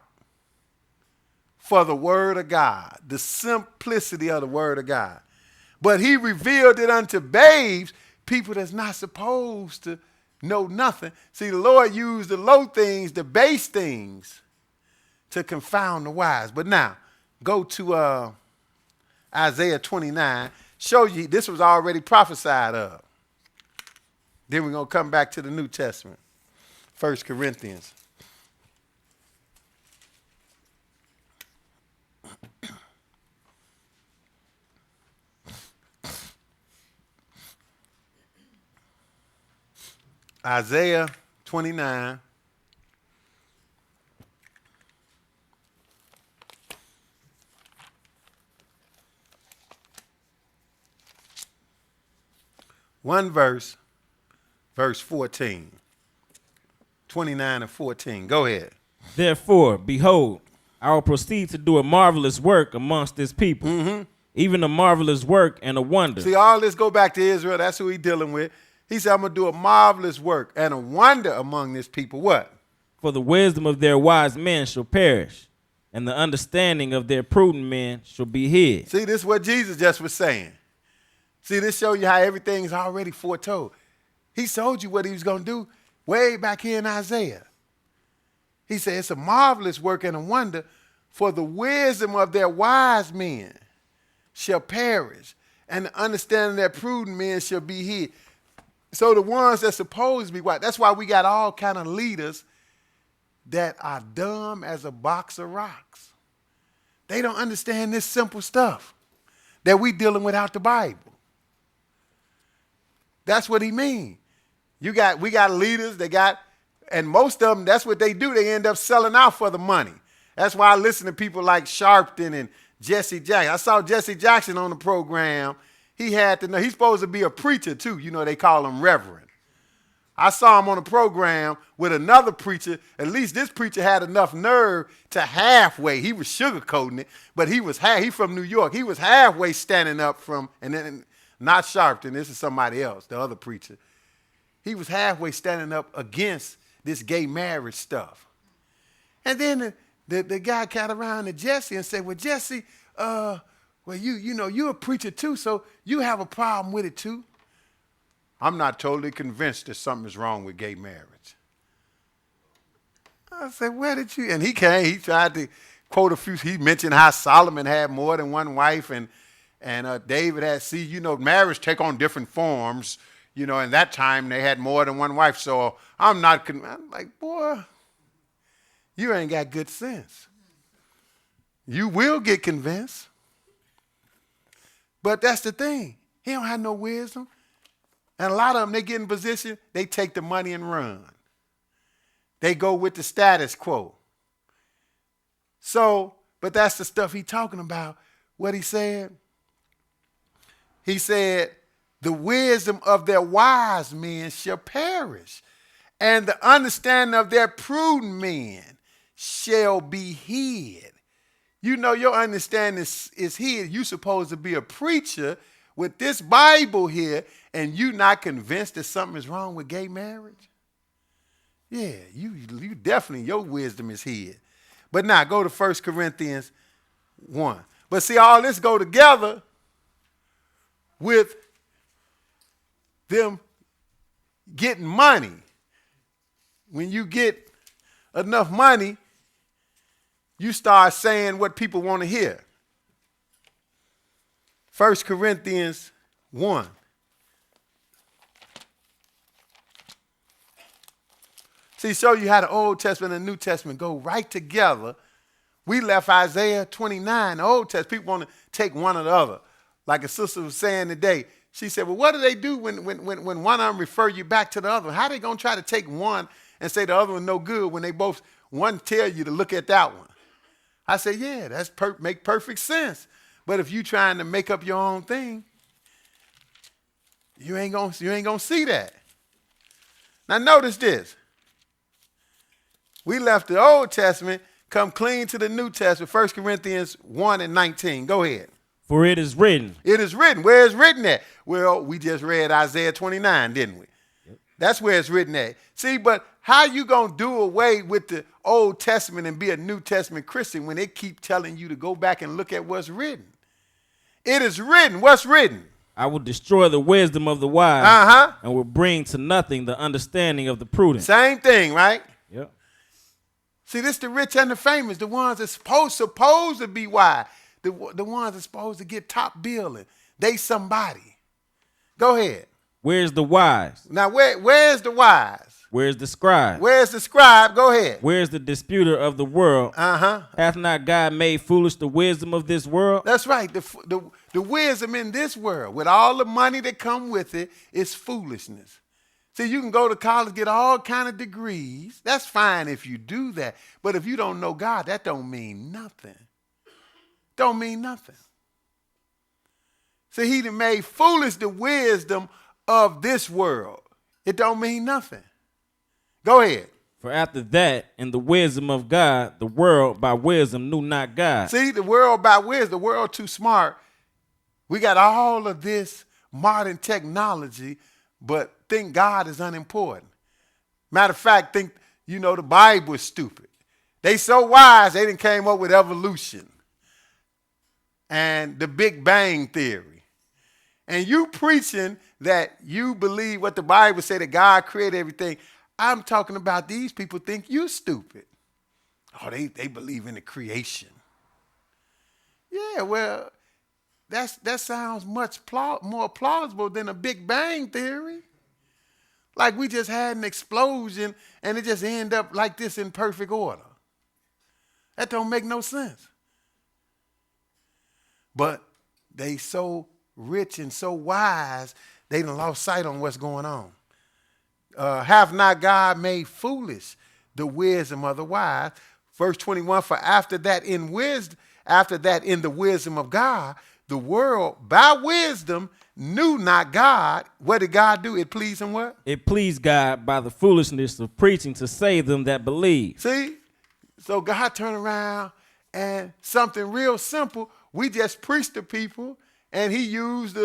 for the word of God, the simplicity of the word of God. But he revealed it unto babes, people that's not supposed to know nothing. See, the Lord used the low things, the base things, to confound the wise. But now, go to Isaiah 29. Show you this was already prophesied of. Then we're going to come back to the New Testament. 1 Corinthians. Isaiah 29. One verse 14. 29 and 14. Go ahead. Therefore, behold, I will proceed to do a marvelous work amongst this people, even a marvelous work and a wonder. See, all this go back to Israel. That's who he's dealing with. He said, I'm going to do a marvelous work and a wonder among this people. What? For the wisdom of their wise men shall perish, and the understanding of their prudent men shall be hid. See, this is what Jesus just was saying. See, this show you how everything's already foretold. He told you what he was going to do way back here in Isaiah. He said, it's a marvelous work and a wonder, for the wisdom of their wise men shall perish, and the understanding of their prudent men shall be hid. So the ones that's supposed to be wise, that's why we got all kind of leaders that are dumb as a box of rocks. They don't understand this simple stuff that we dealing with out the Bible. That's what he mean. We got leaders, and most of them, that's what they do. They end up selling out for the money. That's why I listen to people like Sharpton and Jesse Jackson. I saw Jesse Jackson on the program. He had to know, he's supposed to be a preacher too. You know, they call him reverend. I saw him on the program with another preacher. At least this preacher had enough nerve to halfway. He was sugarcoating it, but he from New York. He was halfway standing up from, and then not Sharpton, this is somebody else, the other preacher. He was halfway standing up against this gay marriage stuff. And then the guy got around to Jesse and said, well, Jesse, well, you know, you're a preacher too, so you have a problem with it too. I'm not totally convinced that something is wrong with gay marriage. I said, where did you? And he tried to quote a few. He mentioned how Solomon had more than one wife, and David had, marriage take on different forms. You know, in that time they had more than one wife. So I'm like, boy, you ain't got good sense. You will get convinced. But that's the thing. He don't have no wisdom. And a lot of them, they get in position, they take the money and run. They go with the status quo. So, but that's the stuff he's talking about. What he said? He said, the wisdom of their wise men shall perish, and the understanding of their prudent men shall be hid. You know, your understanding is hid. You're supposed to be a preacher with this Bible here, and you not convinced that something is wrong with gay marriage? Yeah, you definitely, your wisdom is hid. But now go to 1 Corinthians 1. But see, all this go together with them getting money. When you get enough money, you start saying what people want to hear. 1 Corinthians 1. See, show you how the Old Testament and the New Testament go right together. We left Isaiah 29, the Old Testament. People want to take one or the other. Like a sister was saying today, she said, well, what do they do when one of them refer you back to the other one? How are they going to try to take one and say the other one no good when they both, one tell you to look at that one? I said, yeah, that's make perfect sense. But if you trying to make up your own thing, you ain't gonna see that. Now notice this. We left the Old Testament, come clean to the New Testament, 1 Corinthians 1 and 19. Go ahead. For it is written. It is written. Where is written at? Well, we just read Isaiah 29, didn't we? Yep. That's where it's written at. See, but how you going to do away with the Old Testament and be a New Testament Christian when they keep telling you to go back and look at what's written? It is written. What's written? I will destroy the wisdom of the wise Uh-huh. and will bring to nothing the understanding of the prudent. Same thing, right? Yep. See, this the rich and the famous, the ones that's supposed to be wise, the ones that's supposed to get top billing. They somebody. Go ahead. Where's the wise? Now, where's the wise? Where's the scribe? Where's the scribe? Go ahead. Where's the disputer of the world? Uh-huh. Hath not God made foolish the wisdom of this world? That's right. The wisdom in this world, with all the money that come with it, is foolishness. See, you can go to college, get all kind of degrees. That's fine if you do that. But if you don't know God, that don't mean nothing. Don't mean nothing. See, he done made foolish the wisdom of this world. It don't mean nothing. Go ahead. For after that, in the wisdom of God, the world by wisdom knew not God. See, the world by wisdom, the world too smart. We got all of this modern technology, but think God is unimportant. Matter of fact, think, the Bible is stupid. They so wise, they done came up with evolution and the Big Bang Theory. And you preaching that you believe what the Bible said, that God created everything. I'm talking about these people think you stupid. Oh, they believe in the creation. Yeah, well, that sounds much more plausible than a Big Bang Theory. Like we just had an explosion and it just ended up like this in perfect order. That don't make no sense. But they so rich and so wise, they done lost sight on what's going on. Have not God made foolish the wisdom of the wise? Verse 21, for after that in the wisdom of God, the world by wisdom knew not God. What did God do? It pleased him what? It pleased God by the foolishness of preaching to save them that believe. See? So God turned around and something real simple, we just preached to people and he used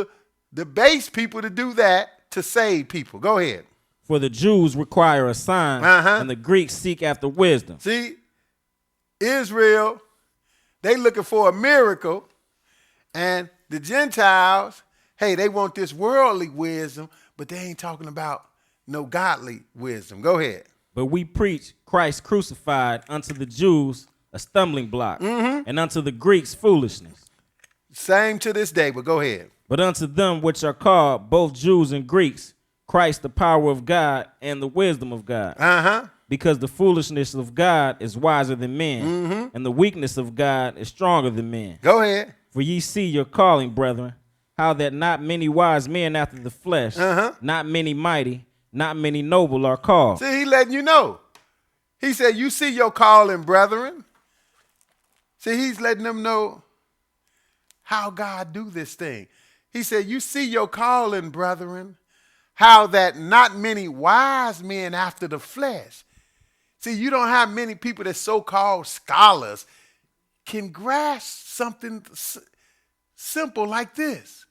the base people to do that to save people. Go ahead. For the Jews require a sign, and the Greeks seek after wisdom. See, Israel, they looking for a miracle, and the Gentiles, hey, they want this worldly wisdom, but they ain't talking about no godly wisdom. Go ahead. But we preach Christ crucified, unto the Jews a stumbling block, and unto the Greeks foolishness. Same to this day, but go ahead. But unto them which are called, both Jews and Greeks, Christ the power of God and the wisdom of God. Because the foolishness of God is wiser than men, and the weakness of God is stronger than men. Go ahead. For ye see your calling, brethren, how that not many wise men after the flesh, not many mighty, not many noble are called. See, he letting you know. He said, you see your calling, brethren. See, he's letting them know how God do this thing. He said, you see your calling, brethren, how that not many wise men after the flesh. See, you don't have many people that so-called scholars can grasp something simple like this.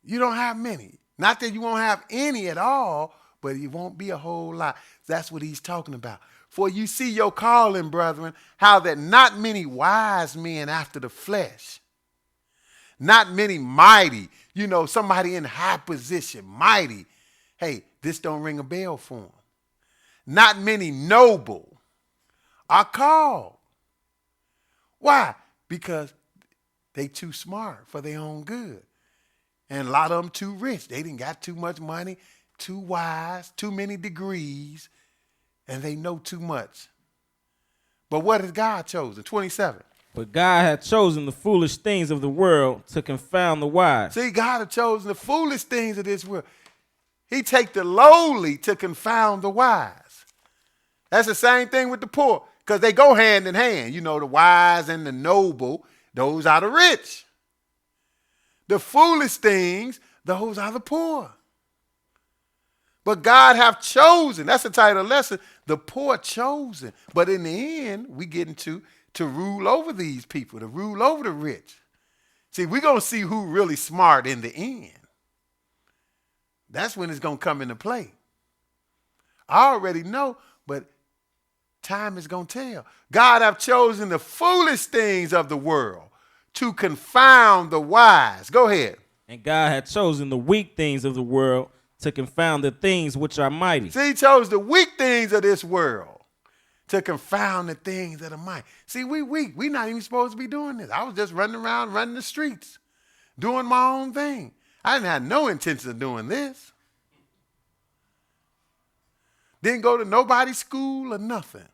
You don't have many. Not that you won't have any at all, but it won't be a whole lot. That's what he's talking about. For you see your calling, brethren, how that not many wise men after the flesh, not many mighty, somebody in high position, mighty. Hey, this don't ring a bell for them. Not many noble are called. Why? Because they too smart for their own good. And a lot of them too rich. They didn't got too much money, too wise, too many degrees, and they know too much. But what has God chosen? 27. But God hath chosen the foolish things of the world to confound the wise. See, God has chosen the foolish things of this world. He take the lowly to confound the wise. That's the same thing with the poor, because they go hand in hand. The wise and the noble, those are the rich. The foolish things, those are the poor. But God hath chosen, that's the title of the lesson, the poor chosen. But in the end, we get into to rule over these people, to rule over the rich. See, we're going to see who really smart in the end. That's when it's going to come into play. I already know, but time is going to tell. God hath chosen the foolish things of the world to confound the wise. Go ahead. And God had chosen the weak things of the world to confound the things which are mighty. See, he chose the weak things of this world to confound the things that are mighty. See, we weak. We not even supposed to be doing this. I was just running around, running the streets, doing my own thing. I didn't have no intention of doing this. Didn't go to nobody's school or nothing.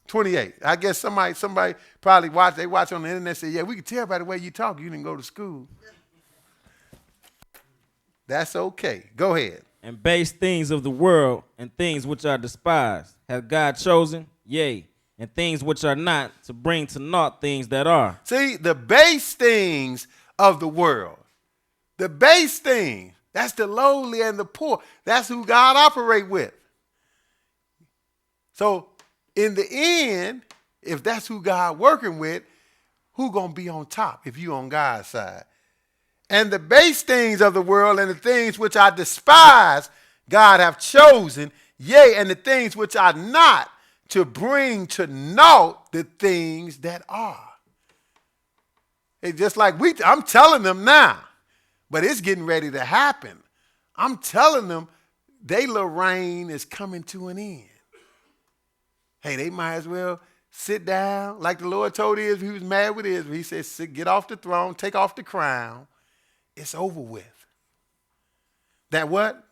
28. I guess somebody probably watch on the internet and say, yeah, we can tell by the way you talk you didn't go to school. That's okay. Go ahead. And base things of the world and things which are despised hath God chosen, yea, and things which are not, to bring to naught things that are. See, the base things of the world. The base things. That's the lowly and the poor. That's who God operates with. So in the end, if that's who God working with, who gonna be on top if you on God's side? And the base things of the world and the things which I despise, God have chosen, yea, and the things which are not, to bring to naught the things that are. It's just like I'm telling them now, but it's getting ready to happen. I'm telling them their little reign is coming to an end. Hey, they might as well sit down like the Lord told Israel. He was mad with Israel. He said, get off the throne, take off the crown. It's over with. That what?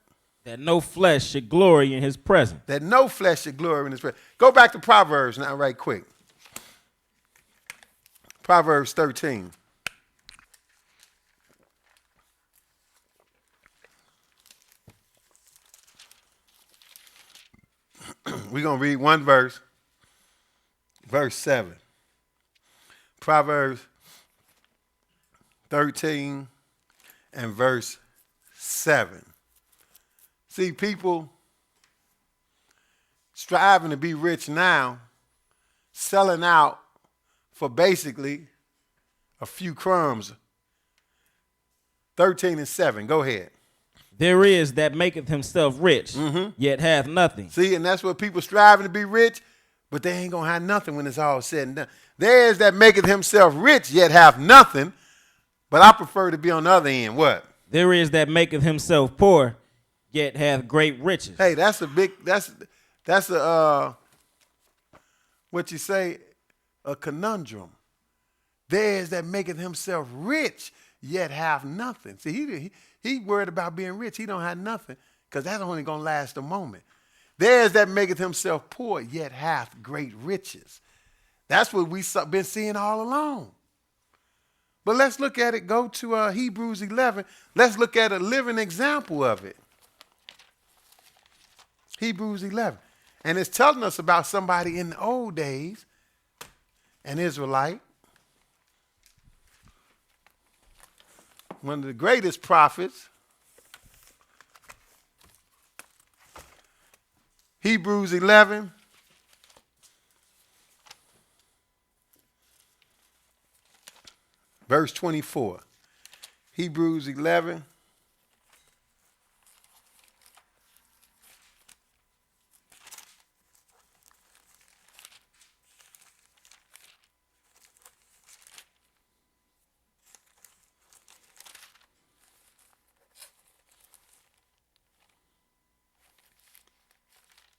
That no flesh should glory in his presence. That no flesh should glory in his presence. Go back to Proverbs now right quick. Proverbs 13. We're going to read one verse. Verse 7. Proverbs 13 and verse 7. See, people striving to be rich now, selling out for basically a few crumbs. 13 and 7. Go ahead. There is that maketh himself rich, yet hath nothing. See, and that's what people striving to be rich, but they ain't going to have nothing when it's all said and done. There is that maketh himself rich, yet have nothing, but I prefer to be on the other end. What? There is that maketh himself poor, yet hath great riches. Hey, that's a big, that's a, what you say, a conundrum. There is that maketh himself rich, yet have nothing. See, he worried about being rich. He don't have nothing, because that's only going to last a moment. There's that maketh himself poor, yet hath great riches. That's what we've been seeing all along. But let's look at it. Go to Hebrews 11. Let's look at a living example of it. Hebrews 11. And it's telling us about somebody in the old days, an Israelite, one of the greatest prophets. Hebrews 11. Verse 24. Hebrews 11.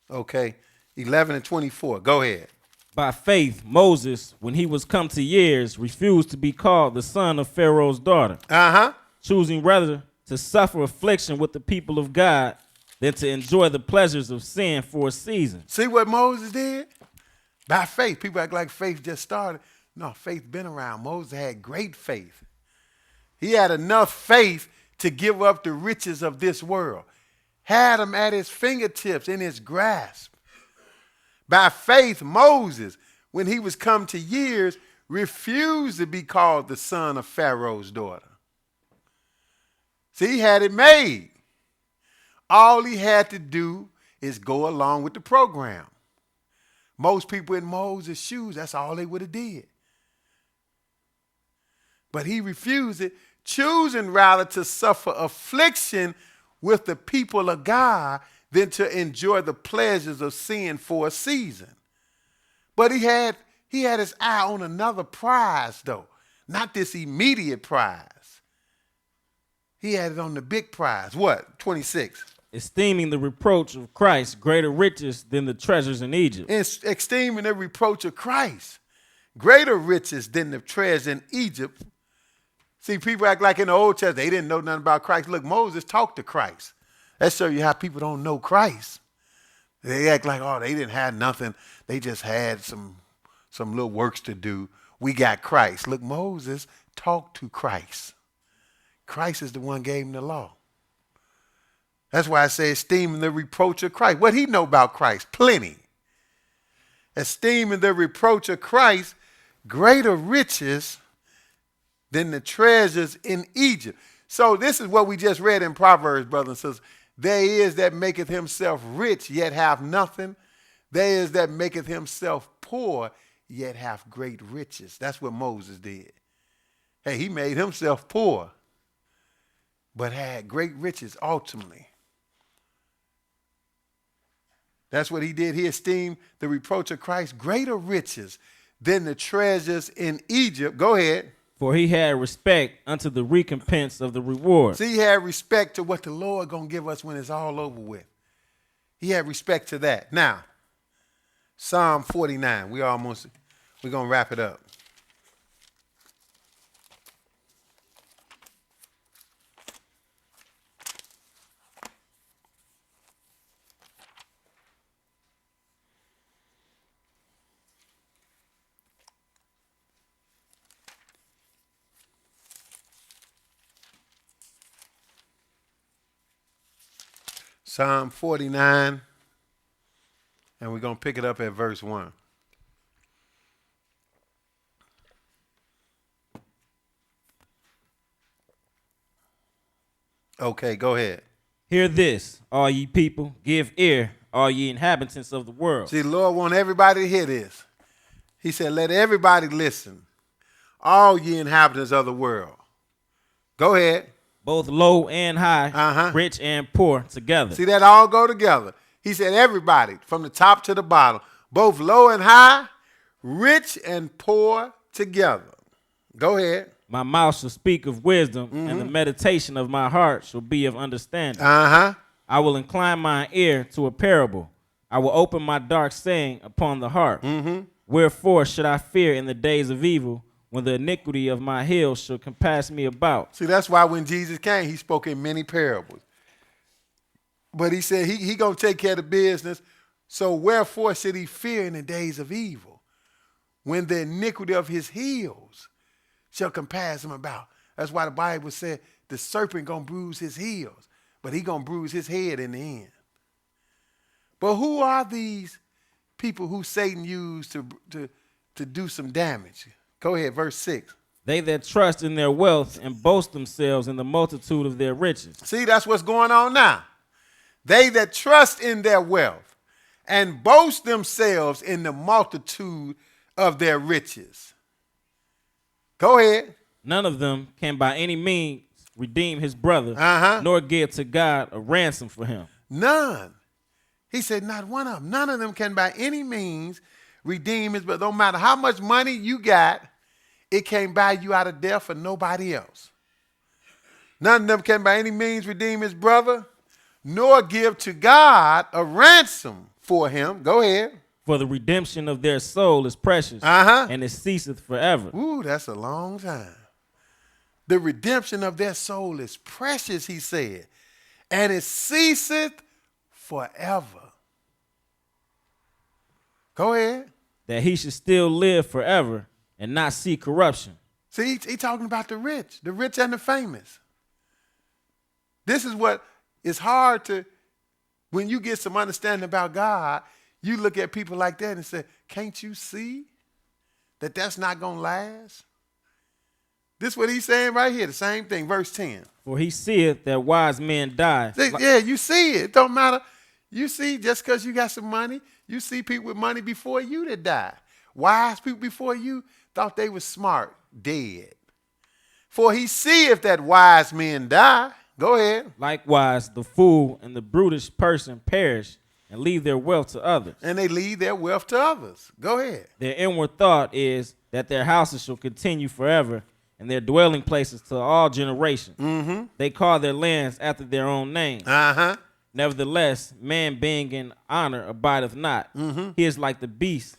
Okay, 11 and 24. Go ahead. By faith, Moses, when he was come to years, refused to be called the son of Pharaoh's daughter, choosing rather to suffer affliction with the people of God than to enjoy the pleasures of sin for a season. See what Moses did? By faith. People act like faith just started. No, faith been around. Moses had great faith. He had enough faith to give up the riches of this world. Had them at his fingertips, in his grasp. By faith, Moses, when he was come to years, refused to be called the son of Pharaoh's daughter. See, he had it made. All he had to do is go along with the program. Most people in Moses' shoes, that's all they would have did. But he refused it, choosing rather to suffer affliction with the people of God than to enjoy the pleasures of sin for a season. But he had his eye on another prize, though. Not this immediate prize. He had it on the big prize. What? 26. Esteeming the reproach of Christ greater riches than the treasures in Egypt. Esteeming the reproach of Christ greater riches than the treasure in Egypt. See, people act like in the Old Testament, they didn't know nothing about Christ. Look, Moses talked to Christ. That shows you how people don't know Christ. They act like, oh, they didn't have nothing. They just had some little works to do. We got Christ. Look, Moses talked to Christ. Christ is the one who gave him the law. That's why I say esteeming the reproach of Christ. What he know about Christ? Plenty. Esteeming the reproach of Christ greater riches than the treasures in Egypt. So this is what we just read in Proverbs, brothers and sisters. There is that maketh himself rich, yet have nothing. There is that maketh himself poor, yet have great riches. That's what Moses did. Hey, he made himself poor, but had great riches ultimately. That's what he did. He esteemed the reproach of Christ greater riches than the treasures in Egypt. Go ahead. For he had respect unto the recompense of the reward. See, he had respect to what the Lord going to give us when it's all over with. He had respect to that. Now, Psalm 49. We're going to wrap it up. Psalm 49, and we're going to pick it up at verse 1. Okay, go ahead. Hear this, all ye people. Give ear, all ye inhabitants of the world. See, the Lord wants everybody to hear this. He said, let everybody listen, all ye inhabitants of the world. Go ahead. Both low and high, rich and poor together. See, that all go together. He said everybody, from the top to the bottom, both low and high, rich and poor together. Go ahead. My mouth shall speak of wisdom, and the meditation of my heart shall be of understanding. I will incline my ear to a parable. I will open my dark saying upon the harp. Wherefore should I fear in the days of evil, when the iniquity of my heel shall compass me about? See, that's why when Jesus came, he spoke in many parables. But he said he going to take care of the business. So wherefore should he fear in the days of evil, when the iniquity of his heels shall compass him about? That's why the Bible said the serpent going to bruise his heels, but he going to bruise his head in the end. But who are these people who Satan used to do some damage? Go ahead, verse 6. They that trust in their wealth and boast themselves in the multitude of their riches. See, that's what's going on now. They that trust in their wealth and boast themselves in the multitude of their riches. Go ahead. None of them can by any means redeem his brother, nor give to God a ransom for him. None. He said not one of them. None of them can by any means redeem his brother. No matter how much money you got, it can't buy you out of death for nobody else. None of them can by any means redeem his brother, nor give to God a ransom for him. Go ahead. For the redemption of their soul is precious, and it ceaseth forever. Ooh, that's a long time. The redemption of their soul is precious, he said, and it ceaseth forever. Go ahead. That he should still live forever and not see corruption. See, he talking about the rich and the famous. This is what is hard to, when you get some understanding about God, you look at people like that and say, can't you see that that's not going to last? This is what he's saying right here, the same thing, verse 10. For he seeth that wise men die. Yeah, you see it. It don't matter. You see, just because you got some money, you see people with money before you that died. Wise people before you thought they were smart, dead. For he seeth that wise men die. Go ahead. Likewise, the fool and the brutish person perish and leave their wealth to others. And they leave their wealth to others. Go ahead. Their inward thought is that their houses shall continue forever, and their dwelling places to all generations. They call their lands after their own names. Nevertheless, man being in honor abideth not. He is like the beast